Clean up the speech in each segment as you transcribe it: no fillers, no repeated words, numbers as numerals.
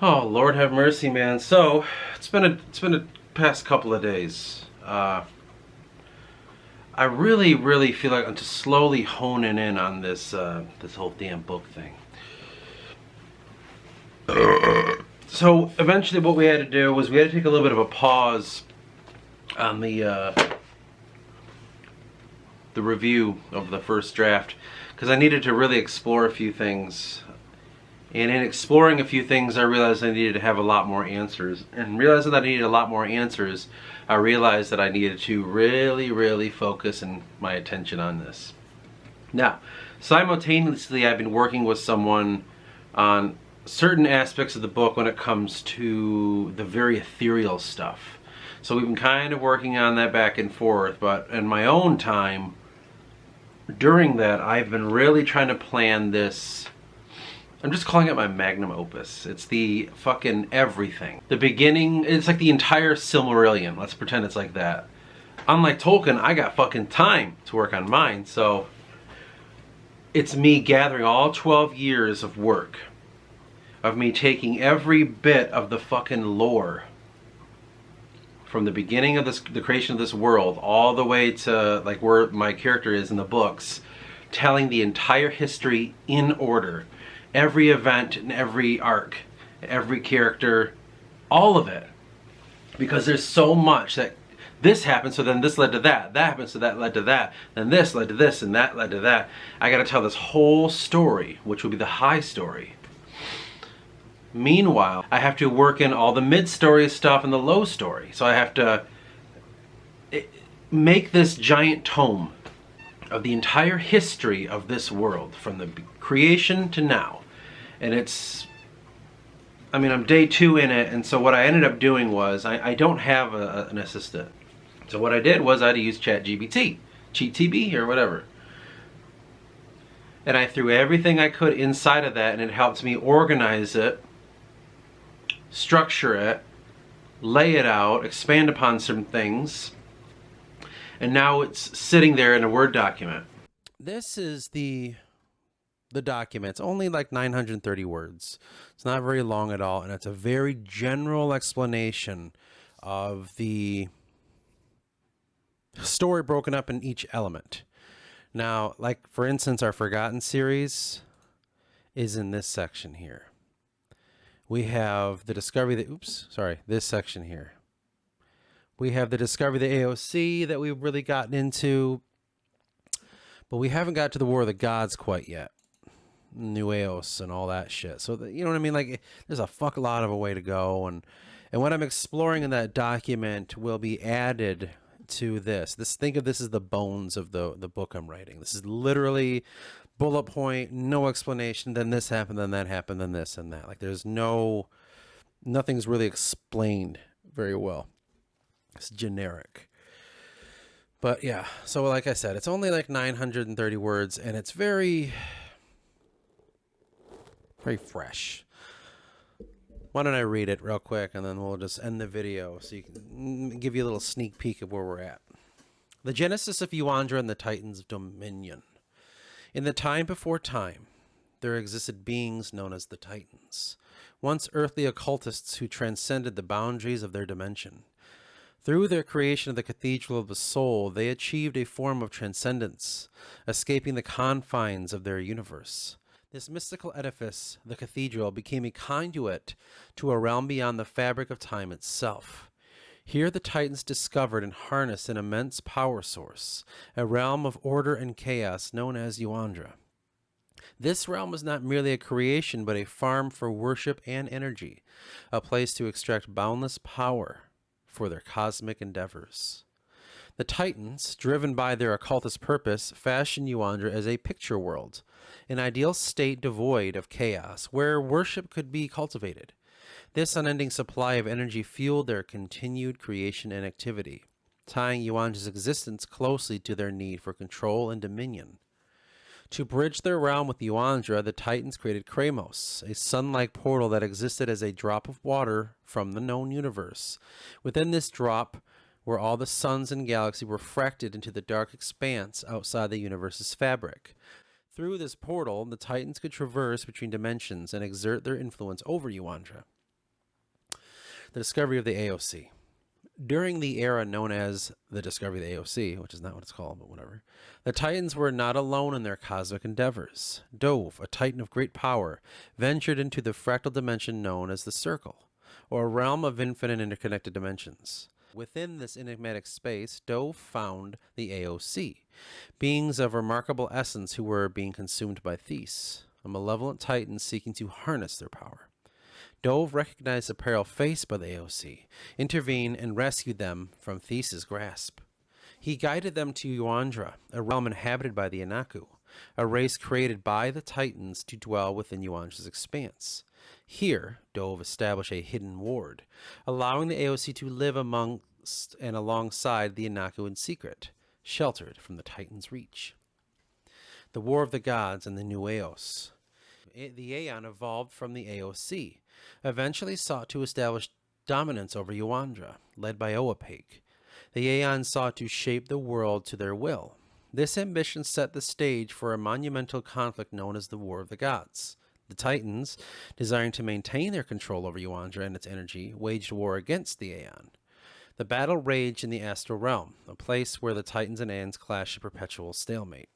Oh, Lord have mercy, man. So it's been a past couple of days. I really feel like I'm just slowly honing in on this whole damn book thing. So eventually, what we had to do was we had to take a little bit of a pause on the review of the first draft because I needed to really explore a few things. And in exploring a few things, I realized I needed to have a lot more answers. And realizing that I needed a lot more answers, I realized that I needed to really focus my attention on this. Now, simultaneously, I've been working with someone on certain aspects of the book when it comes to the very ethereal stuff. So we've been kind of working on that back and forth, but in my own time, during that, I've been really trying to plan this. I'm just calling it my Magnum Opus. It's the fucking everything. The beginning, it's like the entire Silmarillion. Let's pretend it's like that. Unlike Tolkien, I got fucking time to work on mine, so it's me gathering all 12 years of work, of me taking every bit of the fucking lore from the beginning of the creation of this world, all the way to like where my character is in the books, telling the entire history in order. Every event and every arc, every character, all of it. Because there's so much that this happened, so then this led to that. That happened, so that led to that. Then this led to this, and that led to that. I gotta tell this whole story, which will be the high story. Meanwhile, I have to work in all the mid-story stuff and the low story. So I have to make this giant tome of the entire history of this world, from the creation to now. And I'm day 2 in it, and so what I ended up doing was, I don't have an assistant. So what I did was I had to use ChatGPT, GTB or whatever. And I threw everything I could inside of that, and it helped me organize it, structure it, lay it out, expand upon some things. And now it's sitting there in a Word document. This is the document. It's only like 930 words. It's not very long at all, and it's a very general explanation of the story broken up in each element. Now, like for instance, our Forgotten series is in this section here. We have the discovery this section here. We have the discovery of the AOC that we've really gotten into, but we haven't got to the War of the Gods quite yet. New Eos and all that shit. So, you know what I mean? Like, there's a fuck lot of a way to go. And what I'm exploring in that document will be added to this. Think of this as the bones of the book I'm writing. This is literally bullet point, no explanation, then this happened, then that happened, then this and that. Like, nothing's really explained very well. It's generic. But yeah, so like I said, it's only like 930 words, and it's very fresh. Why don't I read it real quick, and then we'll just end the video so you can give you a little sneak peek of where we're at. The genesis of Yuandra and the Titans of Dominion. In the time before time, there existed beings known as the Titans, once earthly occultists who transcended the boundaries of their dimension. Through their creation of the Cathedral of the Soul, they achieved a form of transcendence, escaping the confines of their universe. This mystical edifice, the cathedral, became a conduit to a realm beyond the fabric of time itself. Here the Titans discovered and harnessed an immense power source, a realm of order and chaos known as Yuandra. This realm was not merely a creation, but a farm for worship and energy, a place to extract boundless power for their cosmic endeavors. The Titans, driven by their occultist purpose, fashioned Yuandra as a picture world, an ideal state devoid of chaos, where worship could be cultivated. This unending supply of energy fueled their continued creation and activity, tying Yuandra's existence closely to their need for control and dominion. To bridge their realm with Yuandra, the Titans created Kramos, a sun-like portal that existed as a drop of water from the known universe. Within this drop, where all the suns and galaxies were refracted into the dark expanse outside the universe's fabric. Through this portal, the Titans could traverse between dimensions and exert their influence over Yuandra. The discovery of the AOC. During the era known as the discovery of the AOC, which is not what it's called, but whatever, the Titans were not alone in their cosmic endeavors. Dove, a Titan of great power, ventured into the fractal dimension known as the Circle, or a realm of infinite interconnected dimensions. Within this enigmatic space, Dove found the AOC, beings of remarkable essence who were being consumed by Theis, a malevolent Titan seeking to harness their power. Dove recognized the peril faced by the AOC, intervened, and rescued them from Theseus' grasp. He guided them to Yuandra, a realm inhabited by the Anaku, a race created by the Titans to dwell within Yuandra's expanse. Here, Dove established a hidden ward, allowing the AOC to live amongst and alongside the Anaku in secret, sheltered from the Titans' reach. The War of the Gods and the New Eos. The Aeon evolved from the AOC, eventually sought to establish dominance over Yuandra, led by Oapake. The Aeon sought to shape the world to their will. This ambition set the stage for a monumental conflict known as the War of the Gods. The Titans, desiring to maintain their control over Yuandra and its energy, waged war against the Aeon. The battle raged in the astral realm, a place where the Titans and Aeons clashed in perpetual stalemate.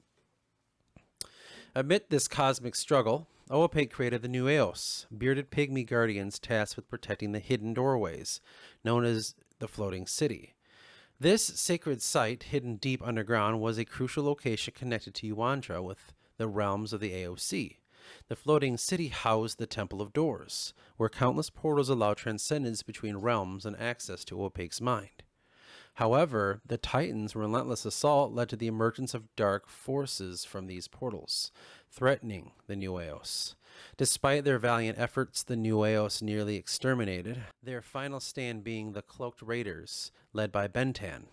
Amid this cosmic struggle, Oapake created the New Eos, bearded pygmy guardians tasked with protecting the hidden doorways, known as the Floating City. This sacred site, hidden deep underground, was a crucial location connected to Yuandra with the realms of the AOC. The Floating City housed the Temple of Doors, where countless portals allowed transcendence between realms and access to Opake's mind. However, the Titans' relentless assault led to the emergence of dark forces from these portals, threatening the New Eos. Despite their valiant efforts, the New Eos nearly exterminated, their final stand being the Cloaked Raiders, led by Bentan.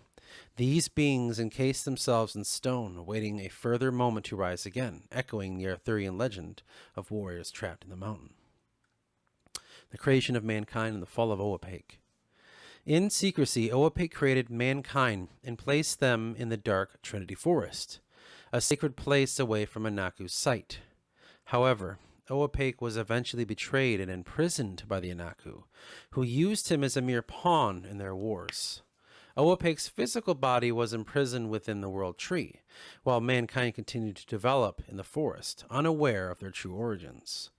These beings encased themselves in stone, awaiting a further moment to rise again, echoing the Arthurian legend of warriors trapped in the mountain. The creation of mankind and the fall of Oapake. In secrecy, Oapake created mankind and placed them in the dark Trinity Forest, a sacred place away from Anaku's sight. However, Oapake was eventually betrayed and imprisoned by the Anaku, who used him as a mere pawn in their wars. Oapake's physical body was imprisoned within the World Tree, while mankind continued to develop in the forest, unaware of their true origins.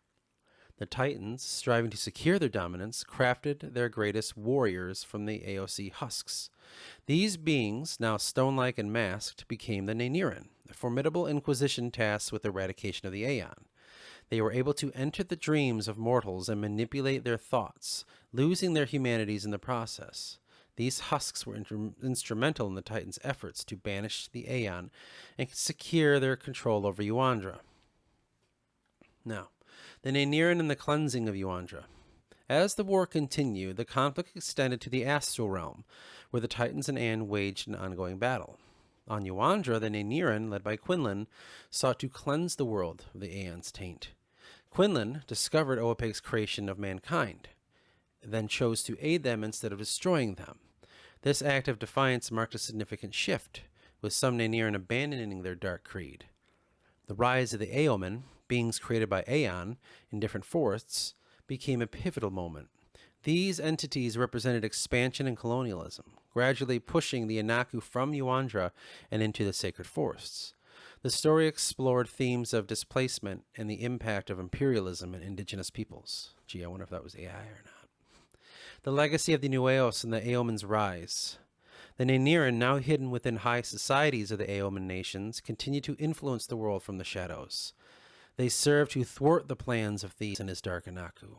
The Titans, striving to secure their dominance, crafted their greatest warriors from the AOC husks. These beings, now stone-like and masked, became the Neniran, a formidable inquisition tasked with the eradication of the Aeon. They were able to enter the dreams of mortals and manipulate their thoughts, losing their humanities in the process. These husks were instrumental in the Titans' efforts to banish the Aeon and secure their control over Yuandra. Now, the Neniran and the cleansing of Yuandra. As the war continued, the conflict extended to the astral realm, where the Titans and Aeon waged an ongoing battle. On Yuandra, the Neniran, led by Quinlan, sought to cleanse the world of the Aeon's taint. Quinlan discovered Oapake's creation of mankind, then chose to aid them instead of destroying them. This act of defiance marked a significant shift, with some Neniran abandoning their dark creed. The rise of the Aomen, beings created by Aeon in different forests, became a pivotal moment. These entities represented expansion and colonialism, gradually pushing the Anaku from Yuandra and into the sacred forests. The story explored themes of displacement and the impact of imperialism in indigenous peoples. Gee, I wonder if that was AI or not. The legacy of the New Eos and the Aomen's rise. The Neniran, now hidden within high societies of the Aomen nations, continue to influence the world from the shadows. They serve to thwart the plans of Theis and his dark Anaku.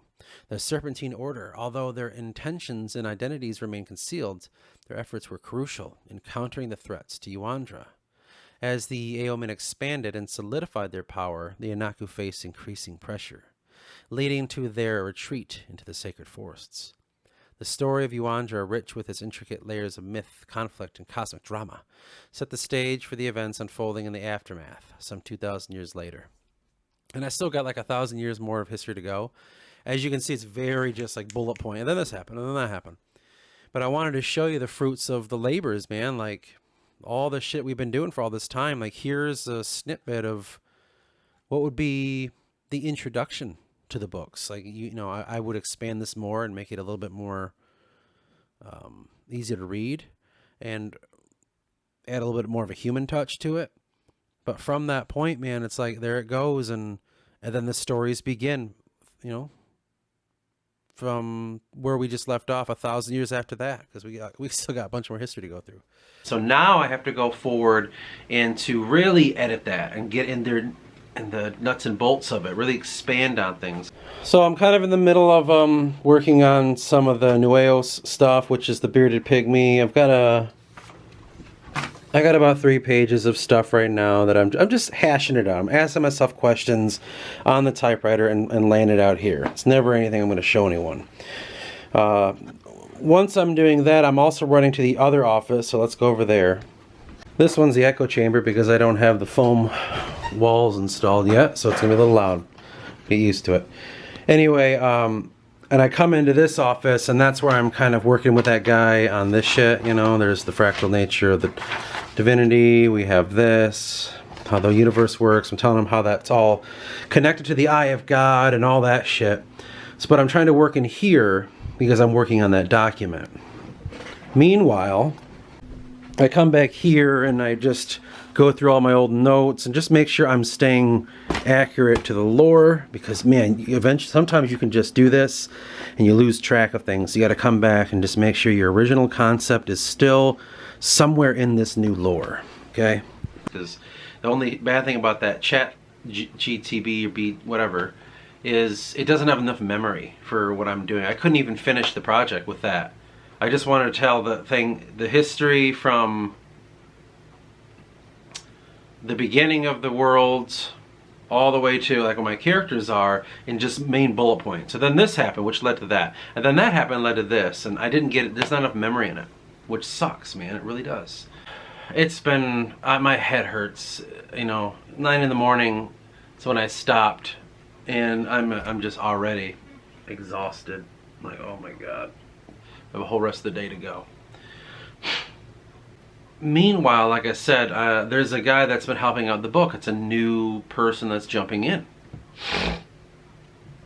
The Serpentine Order, although their intentions and identities remain concealed, their efforts were crucial in countering the threats to Yuandra. As the Aomen expanded and solidified their power, the Anaku faced increasing pressure, leading to their retreat into the sacred forests. The story of Yuandra, rich with its intricate layers of myth, conflict, and cosmic drama, set the stage for the events unfolding in the aftermath, some 2,000 years later. And I still got like 1,000 years more of history to go. As you can see, it's very just like bullet point. And then this happened, and then that happened. But I wanted to show you the fruits of the labors, man. Like all the shit we've been doing for all this time. Like here's a snippet of what would be the introduction to the books. Like, I would expand this more and make it a little bit more easy to read, and add a little bit more of a human touch to it. But from that point, man, it's like there it goes, and then the stories begin, you know, from where we just left off 1,000 years after that, because we still got a bunch more history to go through. So now I have to go forward and to really edit that and get in there and the nuts and bolts of it, really expand on things. So I'm kind of in the middle of working on some of the Nueos stuff, which is the bearded pygmy. I got about 3 pages of stuff right now that I'm just hashing it out. I'm asking myself questions on the typewriter and laying it out here. It's never anything I'm going to show anyone. Once I'm doing that, I'm also running to the other office, so let's go over there. This one's the echo chamber because I don't have the foam walls installed yet, so it's going to be a little loud. Get used to it. Anyway, and I come into this office, and that's where I'm kind of working with that guy on this shit, you know. There's the fractal nature of the divinity. We have this, how the universe works. I'm telling him how that's all connected to the eye of God and all that shit. So, but I'm trying to work in here because I'm working on that document. Meanwhile, I come back here and I just go through all my old notes and just make sure I'm staying accurate to the lore, because man, eventually sometimes you can just do this and you lose track of things. You got to come back and just make sure your original concept is still somewhere in this new lore, okay? Because the only bad thing about that chat GTB or B whatever is it doesn't have enough memory for what I'm doing. I couldn't even finish the project with that. I just wanted to tell the history from the beginning of the world all the way to like what my characters are in just main bullet points. So then this happened, which led to that. And then that happened, led to this. And I didn't get it. There's not enough memory in it, which sucks, man. It really does. It's been, my head hurts, you know, 9 in the morning is when I stopped. And I'm just already exhausted. I'm like, oh my God. I have a whole rest of the day to go. Meanwhile, like I said, there's a guy that's been helping out the book. It's a new person that's jumping in.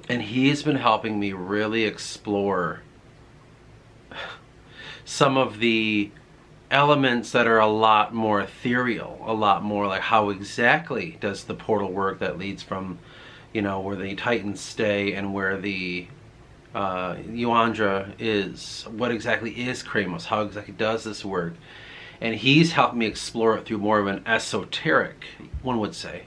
And he's been helping me really explore some of the elements that are a lot more ethereal, a lot more like how exactly does the portal work that leads from, you know, where the Titans stay and where the Yuandra is. What exactly is Kramos? How exactly does this work? And he's helped me explore it through more of an esoteric, one would say,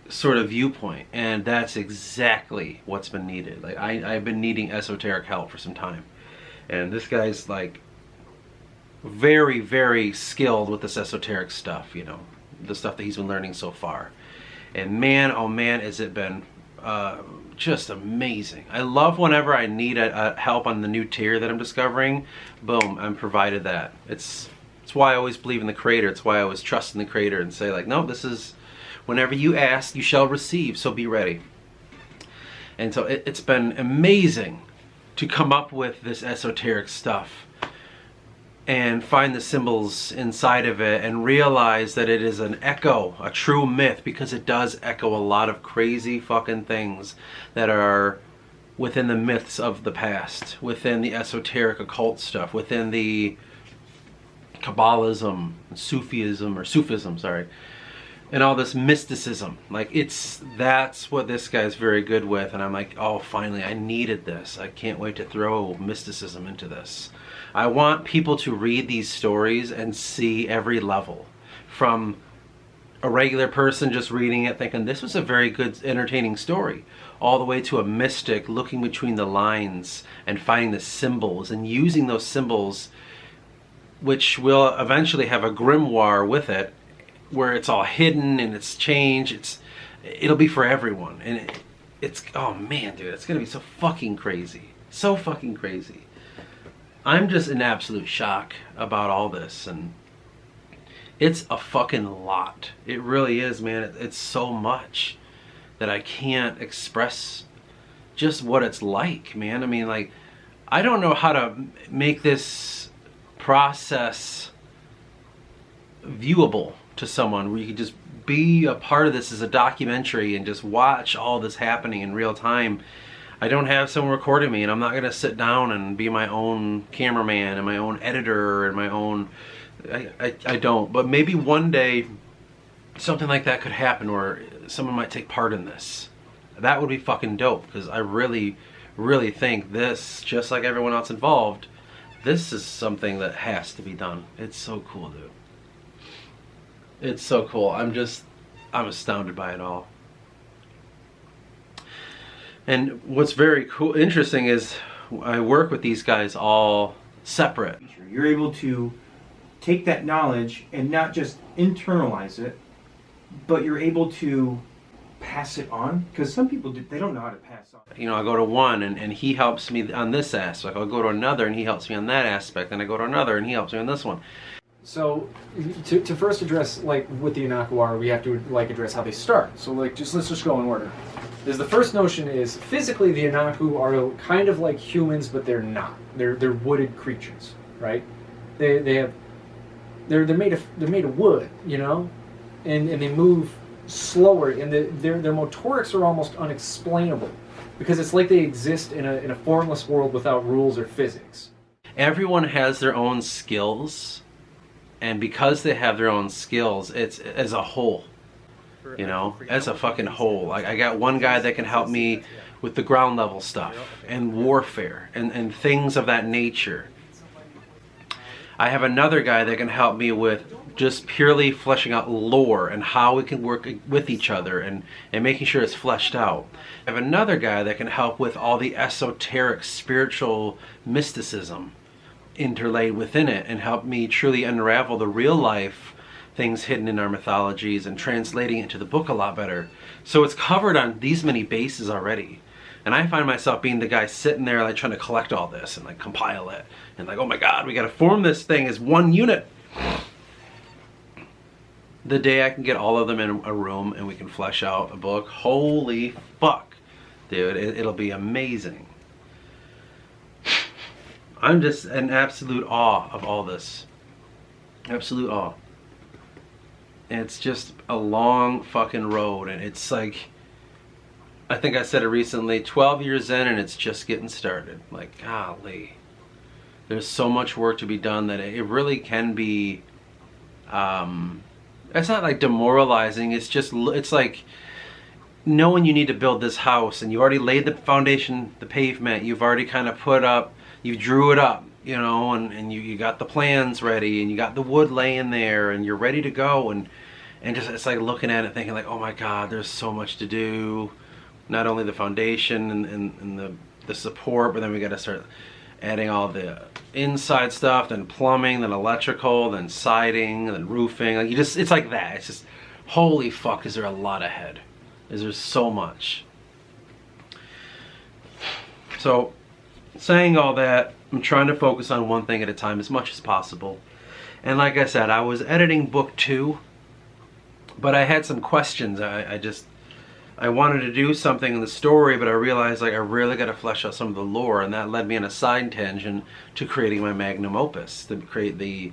sort of viewpoint. And that's exactly what's been needed. Like I've been needing esoteric help for some time. And this guy's like very, very skilled with this esoteric stuff, you know, the stuff that he's been learning so far. And man, oh man, has it been just amazing. I love whenever I need a help on the new tier that I'm discovering, boom, I'm provided that. It's why I always believe in the Creator. It's why I always trust in the Creator and say like, no, this is, whenever you ask, you shall receive, so be ready. And so it's been amazing to come up with this esoteric stuff and find the symbols inside of it and realize that it is an echo, a true myth, because it does echo a lot of crazy fucking things that are within the myths of the past, within the esoteric occult stuff, within the Kabbalism, Sufism, sorry, and all this mysticism. Like that's what this guy's very good with, and I'm like, oh, finally, I needed this. I can't wait to throw mysticism into this. I want people to read these stories and see every level, from a regular person just reading it thinking this was a very good, entertaining story, all the way to a mystic looking between the lines and finding the symbols and using those symbols, which will eventually have a grimoire with it, where it's all hidden and it's changed. It'll be for everyone, and it's oh man, dude, it's gonna be so fucking crazy, so fucking crazy. I'm just in absolute shock about all this, and it's a fucking lot. It really is, man. It's so much that I can't express just what it's like, man. I mean, like, I don't know how to make this process viewable to someone where you could just be a part of this as a documentary and just watch all this happening in real time. I don't have someone recording me, and I'm not gonna sit down and be my own cameraman and my own editor and my own. I don't. But maybe one day something like that could happen, where someone might take part in this. That would be fucking dope, because I really, really think this, just like everyone else involved, this is something that has to be done. It's so cool, dude. It's so cool. I'm astounded by it all. And what's very cool, interesting, is I work with these guys all separate. You're able to take that knowledge and not just internalize it, but you're able to pass it on, because some people they don't know how to pass on. You know, I go to one and he helps me on this aspect. I'll go to another and he helps me on that aspect. Then I go to another and he helps me on this one. So, to first address, like, with the Inakuara, we have to, like, address how they start. So, like, let's just go in order. The first notion is, physically, the Inaku are kind of like humans, but they're not. They're wooded creatures, right? They're made of wood, you know, and they move slower, and their motorics are almost unexplainable, because it's like they exist in a formless world without rules or physics. Everyone has their own skills. And because they have their own skills, it's as a whole, you know, as a fucking whole. Like, I got one guy that can help me with the ground level stuff and warfare and things of that nature. I have another guy that can help me with just purely fleshing out lore and how we can work with each other and making sure it's fleshed out. I have another guy that can help with all the esoteric spiritual mysticism interlaid within it, and help me truly unravel the real life things hidden in our mythologies and translating it into the book a lot better. So it's covered on these many bases already. And I find myself being the guy sitting there, like, trying to collect all this and, like, compile it. And, like, oh my God, we got to form this thing as one unit. The day I can get all of them in a room and we can flesh out a book, holy fuck, dude, it'll be amazing. I'm just in absolute awe of all this. Absolute awe. And it's just a long fucking road. And it's like, I think I said it recently, 12 years in and it's just getting started. Like, golly. There's so much work to be done that it really can be, it's not like demoralizing. It's just, it's like knowing you need to build this house and you already laid the foundation, the pavement. You've already kind of put up, you drew it up, you know, and you got the plans ready and you got the wood laying there and you're ready to go, and just, it's like looking at it thinking like, oh my God, there's so much to do. Not only the foundation and the support, but then we got to start adding all the inside stuff, then plumbing, then electrical, then siding, then roofing. Like, you just, it's like that. It's just, holy fuck, is there a lot ahead? Is there so much? So, saying all that, I'm trying to focus on one thing at a time as much as possible. And like I said, I was editing book 2, but I had some questions. I wanted to do something in the story, but I realized, like, I really got to flesh out some of the lore, and that led me on a side tangent to creating my Magnum Opus, to create the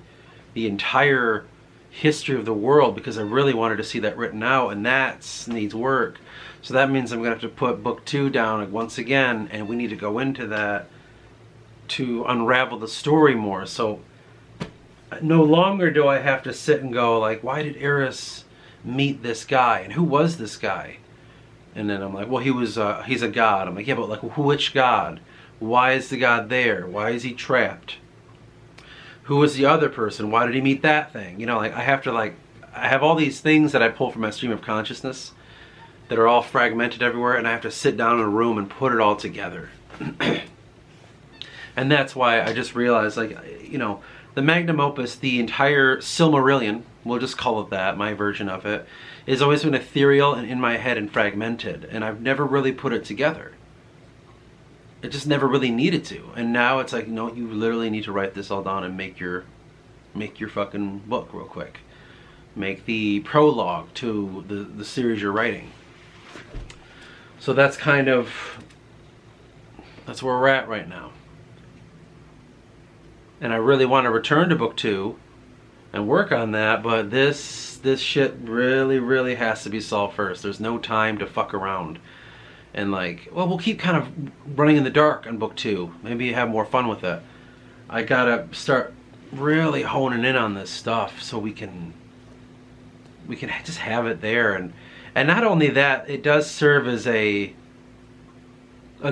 entire history of the world, because I really wanted to see that written out, and that needs work. So that means I'm going to have to put book 2 down, like, once again, and we need to go into that to unravel the story more. So no longer do I have to sit and go, like, why did Eris meet this guy, and who was this guy? And then I'm like, well, he's a god. I'm like, yeah, but like, which god? Why is the god there? Why is he trapped? Who was the other person? Why did he meet that thing? You know, like, I have all these things that I pull from my stream of consciousness that are all fragmented everywhere, and I have to sit down in a room and put it all together. And that's why I just realized, like, you know, the Magnum Opus, the entire Silmarillion, we'll just call it that, my version of it, has always been ethereal and in my head and fragmented, and I've never really put it together. It just never really needed to. And now it's like, no, you literally need to write this all down and make your fucking book real quick. Make the prologue to the series you're writing. So that's kind of, that's where we're at right now. And I really want to return to book 2 and work on that, but this shit really has to be solved first. There's no time to fuck around. And like, well, we'll keep kind of running in the dark on book 2. Maybe have more fun with it. I gotta start really honing in on this stuff so we can just have it there. And not only that, it does serve as a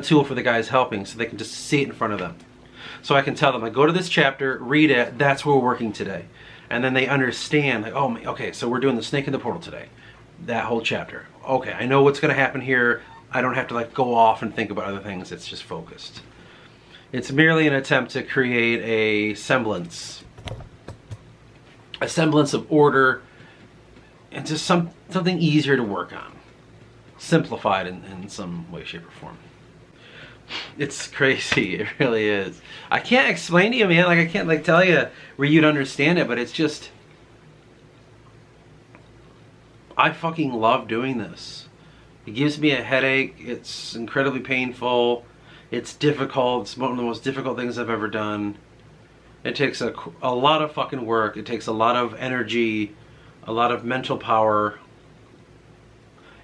tool for the guys helping, so they can just see it in front of them. So I can tell them, like, go to this chapter, read it, that's where we're working today. And then they understand, like, oh, okay, so we're doing the snake in the portal today. That whole chapter. Okay, I know what's going to happen here. I don't have to like go off and think about other things. It's just focused. It's merely an attempt to create a semblance of order and just something easier to work on. Simplified in some way, shape, or form. It's crazy. It really is. I can't explain to you, man. Like, I can't like tell you where you'd understand it, but it's just, I fucking love doing this. It gives me a headache. It's incredibly painful. It's difficult. It's one of the most difficult things I've ever done. It takes a lot of fucking work. It takes a lot of energy, a lot of mental power.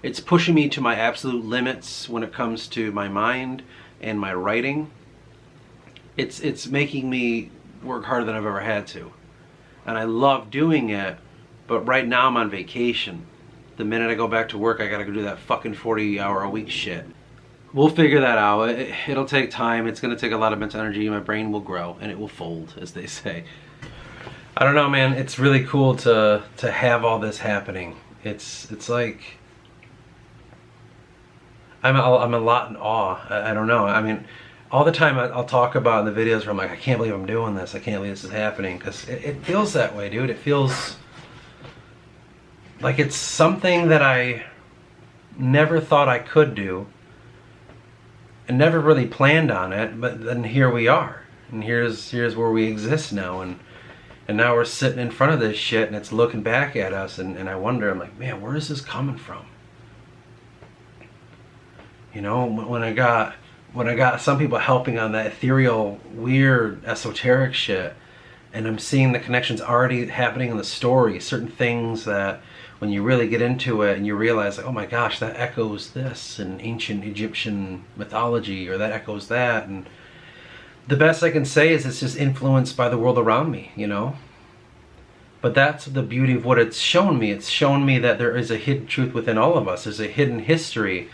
It's pushing me to my absolute limits when it comes to my mind and my writing. It's making me work harder than I've ever had to. And I love doing it, but right now I'm on vacation. The minute I go back to work, I gotta go do that fucking 40-hour-a-week shit. We'll figure that out. It'll take time. It's gonna take a lot of mental energy. My brain will grow and it will fold, as they say. I don't know, man. It's really cool to have all this happening. It's like I'm a lot in awe. I don't know. I mean, all the time I'll talk about in the videos where I'm like, I can't believe I'm doing this. I can't believe this is happening, because it feels that way, dude. It feels like it's something that I never thought I could do and never really planned on it, but then here we are. And here's where we exist now, and now we're sitting in front of this shit and it's looking back at us, and I wonder, I'm like, man, where is this coming from? You know, when I got some people helping on that ethereal, weird, esoteric shit, and I'm seeing the connections already happening in the story, certain things that when you really get into it and you realize, like, oh my gosh, that echoes this in ancient Egyptian mythology, or that echoes that. And the best I can say is it's just influenced by the world around me, you know? But that's the beauty of what it's shown me. It's shown me that there is a hidden truth within all of us. There's a hidden history,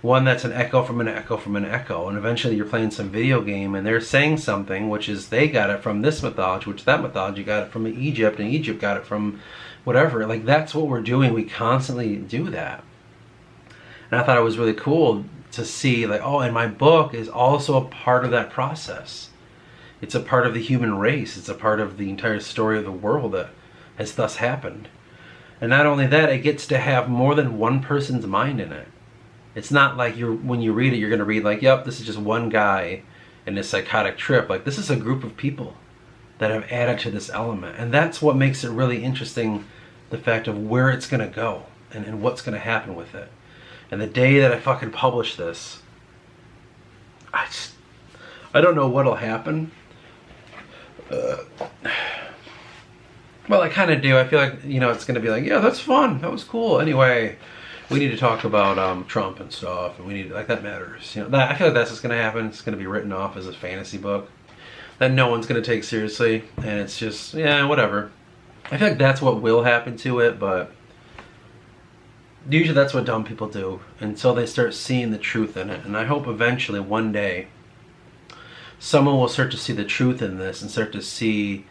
one that's an echo from an echo from an echo. And eventually you're playing some video game and they're saying something, which is they got it from this mythology, which that mythology got it from Egypt, and Egypt got it from whatever. Like, that's what we're doing. We constantly do that. And I thought it was really cool to see, like, oh, and my book is also a part of that process. It's a part of the human race. It's a part of the entire story of the world that has thus happened. And not only that, it gets to have more than one person's mind in it. It's not like when you read it, you're going to read like, yep, this is just one guy in a psychotic trip. Like, this is a group of people that have added to this element. And that's what makes it really interesting, the fact of where it's going to go and what's going to happen with it. And the day that I fucking publish this, I don't know what'll happen. Well, I kind of do. I feel like, you know, it's going to be like, yeah, that's fun. That was cool. Anyway, we need to talk about Trump and stuff, and we need, like, that matters. You know, I feel like that's what's going to happen. It's going to be written off as a fantasy book that no one's going to take seriously, and it's just, yeah, whatever. I feel like that's what will happen to it, but usually that's what dumb people do until they start seeing the truth in it. And I hope eventually, one day, someone will start to see the truth in this and start to see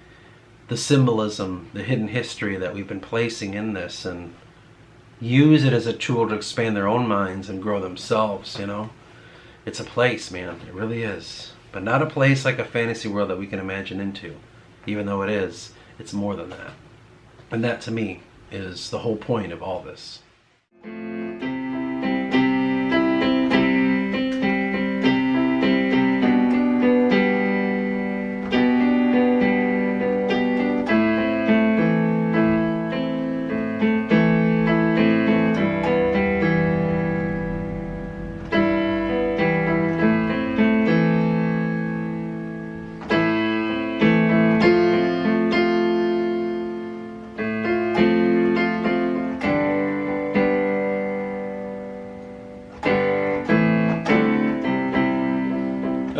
the symbolism, the hidden history that we've been placing in this, and use it as a tool to expand their own minds and grow themselves, you know? It's a place, man. It really is. But not a place like a fantasy world that we can imagine into. Even though it is, it's more than that. And that, to me, is the whole point of all this.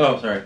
Oh, sorry.